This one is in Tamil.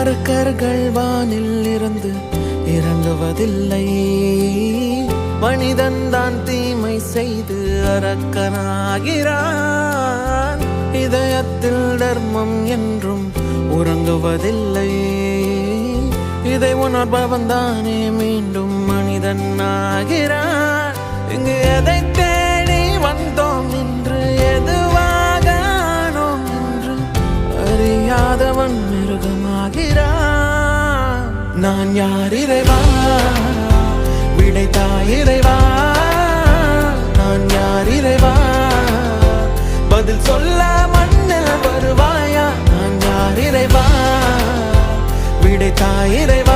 அரக்கர்கள் வானில் இருந்து இறங்குவதில்லை, மனிதன் தான் தீமை செய்து அரக்கனாகிறான். இதயத்தில் தர்மம் என்றும் உறங்குவதில்லை, இதை உணர்பவன் தானே மீண்டும் மனிதன் ஆகிறான். இங்கு எதை தேடி வந்தோம் என்று, எதுவாக ஆனோம் என்று அறியாதவன் மிருகமாகிறான். நான் யார் இறைவா, விடைத்தாய் இறைவா. நான் யார் இறைவா, பதில் சொல்ல மண்ணில் வருவாயா. நான் யார் இறைவா, விடைத்தாய் இறைவா.